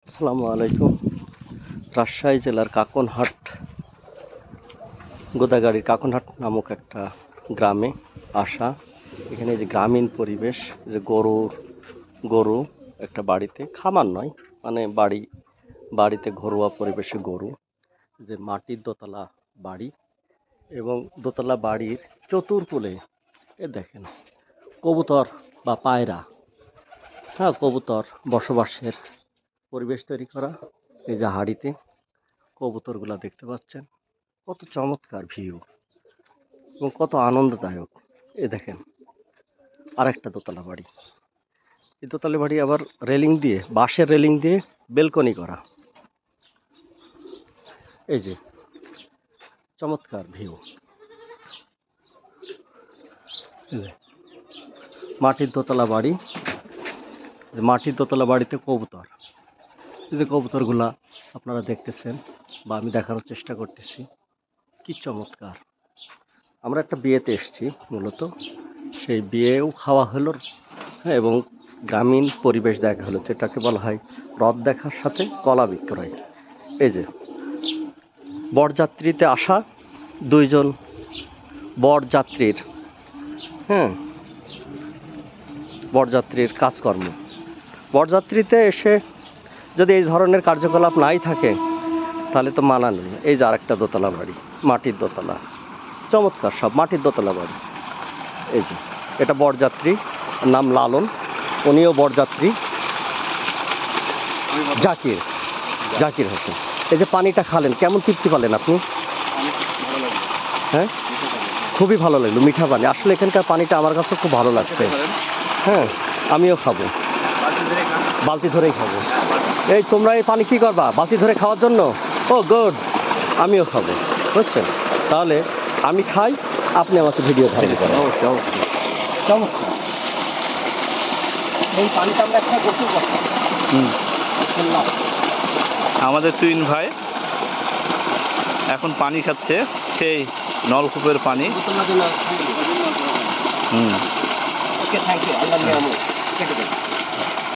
আসসালামু আলাইকুম। রাজশাহী জেলার কাকনহাট, গোদাগাড়ির কাকনহাট নামক একটা গ্রামে আসা। এখানে যে গ্রামীণ পরিবেশ, যে গরু একটা বাড়িতে, খামার নয়, মানে বাড়িতে ঘরোয়া পরিবেশে গরু, যে মাটির দোতলা বাড়ি, এবং দোতলা বাড়ির চতুর্কূলে দেখেন কবুতর বা পায়রা, হ্যাঁ কবুতর বসবাসের পরিবেশ তৈরি করা। এই যে হাড়িতে কবুতরগুলা দেখতে পাচ্ছেন, কত চমৎকার ভিউ এবং কত আনন্দদায়ক। এ দেখেন আরেকটা দোতলা বাড়ি। এই দোতলা বাড়ি আবার রেলিং দিয়ে, বাঁশের রেলিং দিয়ে বেলকনি করা। এই যে চমৎকার ভিউ। মাটির দোতলা বাড়ি, মাটির দোতলা বাড়িতে কবুতর। এই যে কবুতরগুলা আপনারা দেখতেছেন বা আমি দেখানোর চেষ্টা করতেছি, কি চমৎকার। আমরা একটা বিয়েতে এসেছি মূলত, সেই বিয়েও খাওয়া হলো, হ্যাঁ, এবং গ্রামীণ পরিবেশ দেখা হলো, যেটাকে বলা হয় রথ দেখার সাথে কলা বিক্রয়। এই যে বরযাত্রীতে আসা দুইজন বরযাত্রীর, হ্যাঁ, বরযাত্রীর কাজকর্ম। বরযাত্রীতে এসে যদি এই ধরনের কার্যকলাপ নাই থাকে তাহলে তো মানা নেই। এই যে আরেকটা দোতলা বাড়ি, মাটির দোতলা, চমৎকার সব মাটির দোতলা বাড়ি। এই যে এটা বরযাত্রী, নাম লালন, উনিও বরযাত্রী, জাকির জাকির হোসেন। এই যে পানিটা খালেন, কেমন তৃপ্তি পেলেন আপনি? হ্যাঁ, খুবই ভালো লাগলো, মিঠা পানি। আসলে এখানকার পানিটা আমার কাছে খুব ভালো লাগছে। হ্যাঁ, আমিও খাবো, বালতি ধরেই খাবো। এই তোমরা এই পানি কি করবা, বালতি ধরে খাওয়ার জন্য? ও গুড, আমিও খাবো, বুঝছেন? তাহলে আমি খাই, আপনি আমাকে ভিডিও ধারণ করেন। অবশ্যই অবশ্যই, চমৎকার। এই পানিটা আমরা একটা গোসল করতাম। আমাদের তুইন ভাই এখন পানি খাচ্ছে, সেই নলকূপের পানি। ওকে, থ্যাংক ইউ, আল্লাহ নিয়ামত। কেটে দেন।